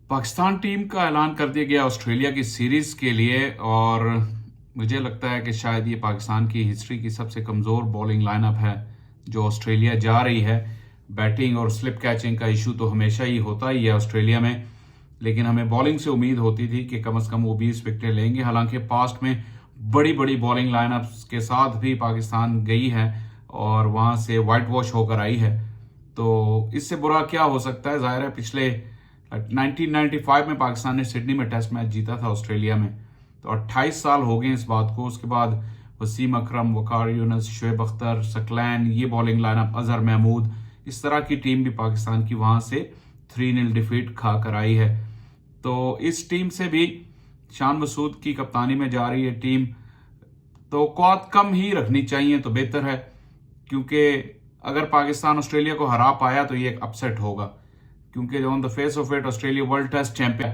Pakistan team का ऐलान कर दिया गया ऑस्ट्रेलिया की सीरीज के लिए। और मुझे लगता है कि शायद ये पाकिस्तान की हिस्ट्री की सबसे कमज़ोर बॉलिंग लाइनअप है जो ऑस्ट्रेलिया जा रही है। बैटिंग और स्लिप कैचिंग का इशू तो हमेशा ही होता ही है ऑस्ट्रेलिया में, लेकिन हमें बॉलिंग से उम्मीद होती थी कि कम से कम वो 20 विकेटें लेंगे। हालांकि पास्ट में बड़ी बड़ी बॉलिंग लाइनअप्स के साथ भी पाकिस्तान गई है और वहां से वाइट वॉश होकर आई है, तो इससे बुरा क्या हो सकता है। जाहिर है पिछले 1995 में पाकिस्तान ने सिडनी में टेस्ट मैच जीता था ऑस्ट्रेलिया में, तो 28 साल हो गए इस बात को। उसके बाद वसीम अकरम, वकार यूनुस, शुएब अख्तर, सकलैन, ये बॉलिंग लाइनअप, अजहर महमूद, इस तरह की टीम भी पाकिस्तान की वहां से 3-0 डिफीट खा कर आई है। तो इस टीम से भी शान मसूद की कप्तानी में जा रही है टीम, तो क्वाद कम ही रखनी चाहिए तो बेहतर है, क्योंकि अगर पाकिस्तान ऑस्ट्रेलिया को हरा पाया तो ये एक अपसेट होगा। क्योंकि on the face of it Australia world test champion,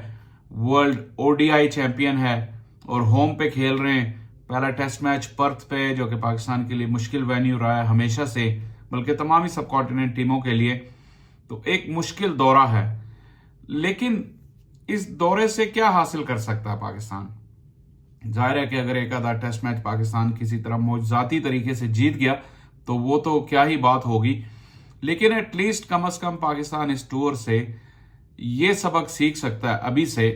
world ODI champion है और होम पे खेल रहे हैं। पहला टेस्ट मैच पर्थ पे, जो कि पाकिस्तान के लिए मुश्किल वेन्यू रहा है हमेशा से, बल्कि तमाम ही सब कॉन्टिनेंट टीमों के लिए, तो एक मुश्किल दौरा है। लेकिन इस दौरे से क्या हासिल कर सकता है पाकिस्तान? जाहिर है कि अगर एक आधा टेस्ट मैच पाकिस्तान किसी तरह मौजूदाती तरीके से जीत गया तो वो तो क्या ही बात होगी, लेकिन एटलीस्ट कम से कम पाकिस्तान इस टूर से ये सबक सीख सकता है अभी से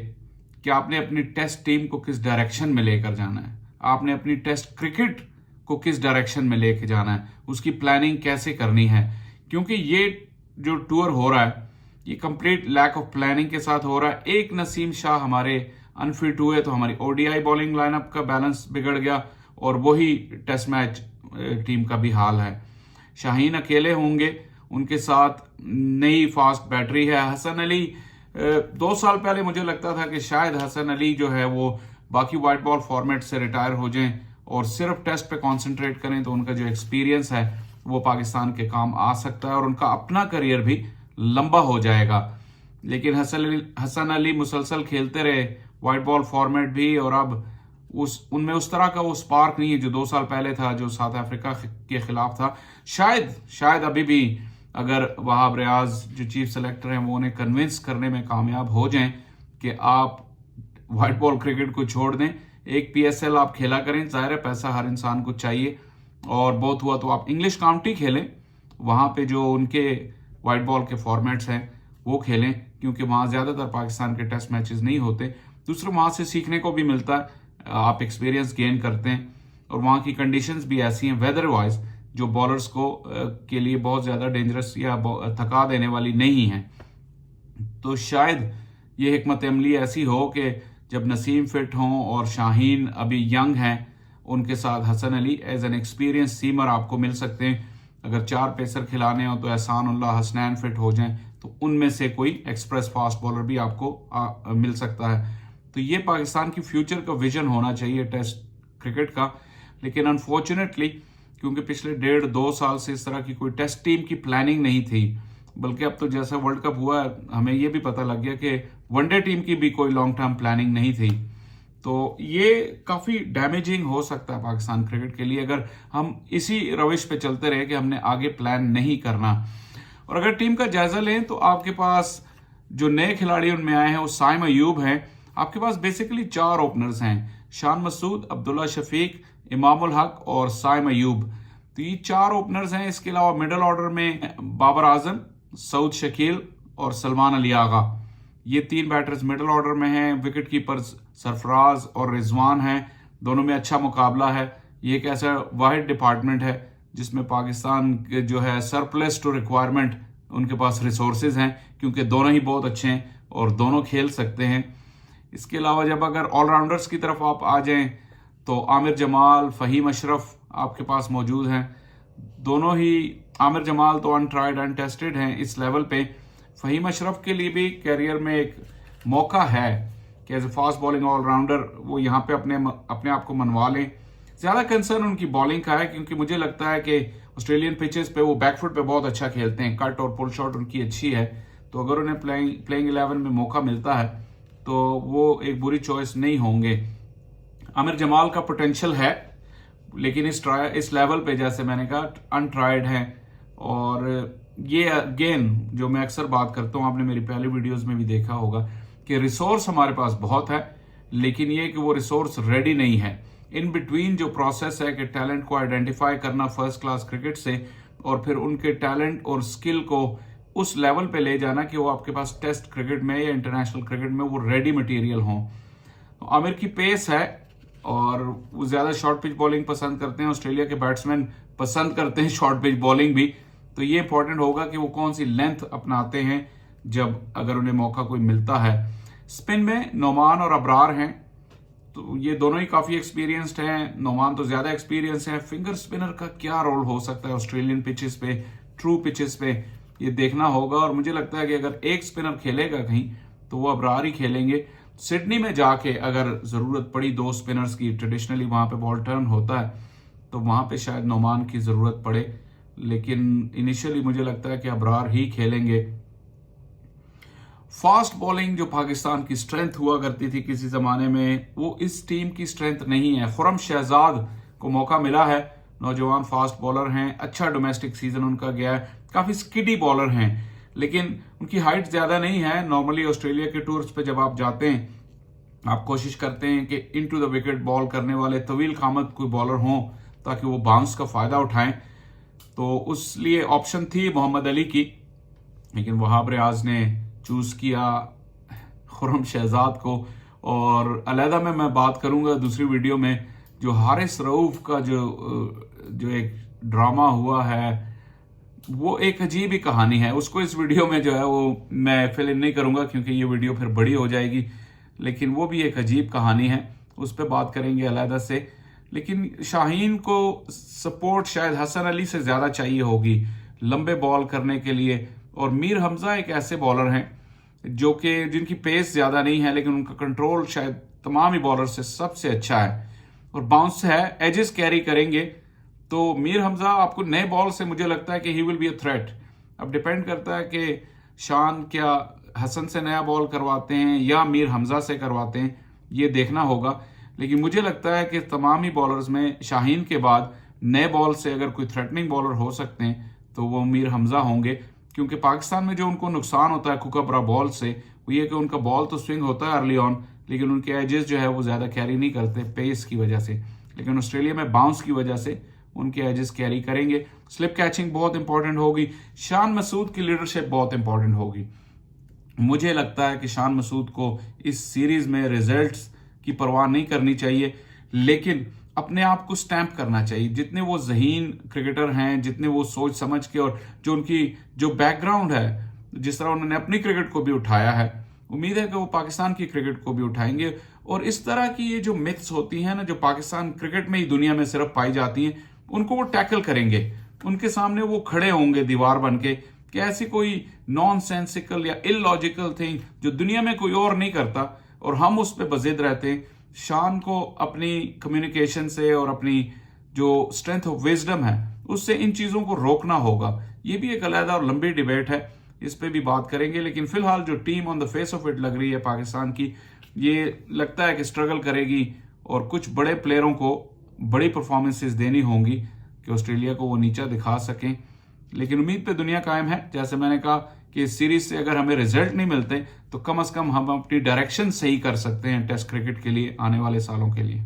कि आपने अपनी टेस्ट टीम को किस डायरेक्शन में लेकर जाना है, आपने अपनी टेस्ट क्रिकेट को किस डायरेक्शन में लेकर जाना है, उसकी प्लानिंग कैसे करनी है। क्योंकि ये जो टूर हो रहा है ये कंप्लीट लैक ऑफ प्लानिंग के साथ हो रहा है। एक नसीम शाह हमारे अनफिट हुए तो हमारी ओडीआई बॉलिंग लाइनअप का बैलेंस बिगड़ गया, और वही टेस्ट मैच टीम का भी हाल है। शाहीन अकेले होंगे, उनके साथ नई फास्ट बैटरी है। हसन अली 2 साल पहले मुझे लगता था कि शायद हसन अली जो है वो बाकी वाइट बॉल फॉर्मेट से रिटायर हो जाएं और सिर्फ टेस्ट पे कंसंट्रेट करें, तो उनका जो एक्सपीरियंस है वो पाकिस्तान के काम आ सकता है और उनका अपना करियर भी लंबा हो जाएगा। लेकिन हसन अली मुसलसल खेलते रहे वाइट बॉल फॉर्मेट भी, और अब उनमें उस तरह का वो स्पार्क नहीं है जो 2 साल पहले था, जो साउथ अफ्रीका के खिलाफ था। शायद अभी भी अगर वहाब रियाज जो चीफ सेलेक्टर हैं वो उन्हें कन्विंस करने में कामयाब हो जाएं कि आप व्हाइट बॉल क्रिकेट को छोड़ दें, एक पीएसएल आप खेला करें। जाहिर है पैसा हर इंसान को चाहिए, और बहुत हुआ तो आप इंग्लिश काउंटी खेलें, वहां पे जो उनके व्हाइट बॉल के फॉर्मेट्स हैं वो खेलें, क्योंकि वहां ज्यादातर पाकिस्तान के टेस्ट मैचेस नहीं होते। दूसरा वहां से सीखने को भी मिलता है, आप एक्सपीरियंस गेन करते हैं, और वहां की कंडीशंस भी ऐसी हैं वेदर वाइज जो बॉलर्स को के लिए बहुत ज्यादा डेंजरस या थका देने वाली नहीं है। तो शायद ये हिकमत अमली ऐसी हो कि जब नसीम फिट हों और शाहीन अभी यंग हैं, उनके साथ Hasan Ali as an experience seamer आपको मिल सकते हैं। अगर 4 पेसर खिलाने हो तो एहसानुल्लाह, हसनैन फिट हो जाएं तो उनमें से कोई एक्सप्रेस फास्ट बॉलर भी आपको मिल सकता है। तो ये पाकिस्तान की फ्यूचर का विजन होना चाहिए टेस्ट क्रिकेट का। लेकिन अनफॉर्चुनेटली क्योंकि पिछले 1.5-2 साल से इस तरह की कोई टेस्ट टीम की प्लानिंग नहीं थी, बल्कि अब तो जैसा वर्ल्ड कप हुआ हमें ये भी पता लग गया कि वनडे टीम की भी कोई लॉन्ग टर्म प्लानिंग नहीं थी। तो ये काफी डैमेजिंग हो सकता है पाकिस्तान क्रिकेट के लिए अगर हम इसी रविश पे चलते रहे कि हमने आगे प्लान नहीं करना। और अगर टीम का जायजा लें तो आपके पास जो नए खिलाड़ी उनमें आए हैं वो साइम अयूब हैं। आपके पास बेसिकली 4 ओपनर्स हैं, शान मसूद, अब्दुल्ला शफीक, इमामुल हक और साइम अयूब। तो ये 4 ओपनर्स हैं। इसके अलावा मिडल ऑर्डर में बाबर आजम, सऊद शकील और सलमान अली आगा, ये 3 बैटर्स मिडल ऑर्डर में हैं। विकेट कीपर्स सरफराज और रिजवान हैं, दोनों में अच्छा मुकाबला है। ये एक ऐसा वाहिद डिपार्टमेंट है जिसमें पाकिस्तान के जो है सरप्लस टू रिक्वायरमेंट, उनके पास रिसोर्सेज हैं, क्योंकि दोनों ही बहुत अच्छे हैं और दोनों खेल सकते हैं। इसके अलावा जब अगर ऑलराउंडर्स की तरफ आप आ जाएं तो आमिर जमाल, फहीम अशरफ आपके पास मौजूद हैं। दोनों ही, आमिर जमाल तो अनट्राइड अनटेस्टेड हैं इस लेवल पे। फहीम अशरफ के लिए भी कैरियर में एक मौका है कि as a fast bowling allrounder वो यहाँ पे अपने आप को मनवा लें। ज्यादा कंसर्न उनकी बॉलिंग का है, क्योंकि मुझे लगता है कि ऑस्ट्रेलियन पिचेस पे वो बैकफुट पे बहुत अच्छा खेलते हैं, कट और पुल शॉट उनकी अच्छी है। तो अगर उन्हें प्लेइंग 11 में मौका मिलता है तो वो एक बुरी चॉइस नहीं होंगे। आमिर जमाल का पोटेंशियल है, लेकिन इस लेवल पे जैसे मैंने कहा अनट्राइड है। और ये अगेन जो मैं अक्सर बात करता हूँ, आपने मेरी पहले वीडियोस में भी देखा होगा कि रिसोर्स हमारे पास बहुत है, लेकिन ये कि वो रिसोर्स रेडी नहीं है। इन बिटवीन जो प्रोसेस है कि टैलेंट को आइडेंटिफाई करना फर्स्ट क्लास क्रिकेट से, और फिर उनके टैलेंट और स्किल को उस लेवल पे ले जाना कि वो आपके पास टेस्ट क्रिकेट में या इंटरनेशनल क्रिकेट में वो रेडी मटेरियल हों। तो आमिर की पेस है और वो ज़्यादा शॉर्ट पिच बॉलिंग पसंद करते हैं। ऑस्ट्रेलिया के बैट्समैन पसंद करते हैं शॉर्ट पिच बॉलिंग भी। तो ये इंपॉर्टेंट होगा कि वो कौन सी लेंथ अपनाते हैं जब अगर उन्हें मौका कोई मिलता है। स्पिन में नोमान और अबरार हैं, तो ये दोनों ही काफ़ी एक्सपीरियंस्ड हैं। नोमान तो ज़्यादा एक्सपीरियंस है। फिंगर स्पिनर का क्या रोल हो सकता है ऑस्ट्रेलियन पिचेस पे, ट्रू पिचेस पे, ये देखना होगा। और मुझे लगता है कि अगर एक स्पिनर खेलेगा कहीं तो वो अबरार ही खेलेंगे। सिडनी में जाके अगर ज़रूरत पड़ी दो स्पिनर्स की, ट्रेडिशनली वहाँ पे बॉल टर्न होता है, तो वहाँ पे शायद नोमान की ज़रूरत पड़े, लेकिन इनिशियली मुझे लगता है कि अबरार ही खेलेंगे। फास्ट बॉलिंग जो पाकिस्तान की स्ट्रेंथ हुआ करती थी किसी ज़माने में, वो इस टीम की स्ट्रेंथ नहीं है। खुरम शहजाद को मौका मिला है, नौजवान फास्ट बॉलर हैं, अच्छा डोमेस्टिक सीजन उनका गया है, काफ़ी स्किडी बॉलर हैं, लेकिन उनकी हाइट ज़्यादा नहीं है। नॉर्मली ऑस्ट्रेलिया के टूर्स पे जब आप जाते हैं, आप कोशिश करते हैं कि इनटू द विकेट बॉल करने वाले तवील खामद कोई बॉलर हों ताकि वो बाउंस का फ़ायदा उठाएं। तो उस लिए ऑप्शन थी मोहम्मद अली की, लेकिन वहाब रियाज ने चूज़ किया खुरम शहजाद को। और अलहदा में मैं बात करूंगा दूसरी वीडियो में, जो हारिस रऊफ का जो एक ड्रामा हुआ है, वो एक अजीब ही कहानी है। उसको इस वीडियो में जो है वो मैं फिल इन नहीं करूंगा क्योंकि ये वीडियो फिर बड़ी हो जाएगी, लेकिन वो भी एक अजीब कहानी है, उस पर बात करेंगे अलहदा से। लेकिन शाहीन को सपोर्ट शायद हसन अली से ज़्यादा चाहिए होगी लंबे बॉल करने के लिए। और मीर हमजा एक ऐसे बॉलर हैं जो कि जिनकी पेस ज़्यादा नहीं है, लेकिन उनका कंट्रोल शायद तमाम ही बॉलर से सबसे अच्छा है और बाउंस है, एजेस कैरी करेंगे। तो मीर हमजा आपको नए बॉल से मुझे लगता है कि he will be a threat. अब डिपेंड करता है कि शान क्या हसन से नया बॉल करवाते हैं या मीर हमजा से करवाते हैं, ये देखना होगा। लेकिन मुझे लगता है कि तमाम ही बॉलर्स में शाहीन के बाद नए बॉल से अगर कोई थ्रेटनिंग बॉलर हो सकते हैं तो वो मीर हमजा होंगे, क्योंकि पाकिस्तान में जो उनको नुकसान होता है कुकबरा बॉल से, वो ये कि उनका बॉल तो स्विंग होता है अर्ली ऑन, लेकिन उनके एजेस जो है वो ज़्यादा कैरी नहीं करते पेस की वजह से। लेकिन ऑस्ट्रेलिया में बाउंस की वजह से उनके एजेस कैरी करेंगे। स्लिप कैचिंग बहुत इंपॉर्टेंट होगी। शान मसूद की लीडरशिप बहुत इंपॉर्टेंट होगी। मुझे लगता है कि शान मसूद को इस सीरीज में रिजल्ट्स की परवाह नहीं करनी चाहिए, लेकिन अपने आप को स्टैंप करना चाहिए। जितने वो ज़हीन क्रिकेटर हैं, जितने वो सोच समझ के, और जो उनकी जो बैकग्राउंड है, जिस तरह उन्होंने अपनी क्रिकेट को भी उठाया है, उम्मीद है कि वो पाकिस्तान की क्रिकेट को भी उठाएंगे। और इस तरह की ये जो मिथ्स होती हैं ना, जो पाकिस्तान क्रिकेट में ही दुनिया में सिर्फ पाई जाती हैं, उनको वो टैकल करेंगे। उनके सामने वो खड़े होंगे दीवार बन के कि ऐसी कोई नॉन सेंसिकल या इलॉजिकल थिंग जो दुनिया में कोई और नहीं करता और हम उस पर बजिद रहते हैं। शान को अपनी कम्युनिकेशन से और अपनी जो स्ट्रेंथ ऑफ विजडम है उससे इन चीज़ों को रोकना होगा। ये भी एक अलग और लंबी डिबेट है, इस पे भी बात करेंगे। लेकिन फिलहाल जो team on the face of it लग रही है पाकिस्तान की, ये लगता है कि स्ट्रगल करेगी और कुछ बड़े प्लेयरों को बड़ी परफॉर्मेंसेस देनी होंगी कि ऑस्ट्रेलिया को वो नीचा दिखा सकें। लेकिन उम्मीद पे दुनिया कायम है। जैसे मैंने कहा कि इस सीरीज से अगर हमें रिजल्ट नहीं मिलते तो कम से कम हम अपनी डायरेक्शन सही कर सकते हैं टेस्ट क्रिकेट के लिए आने वाले सालों के लिए।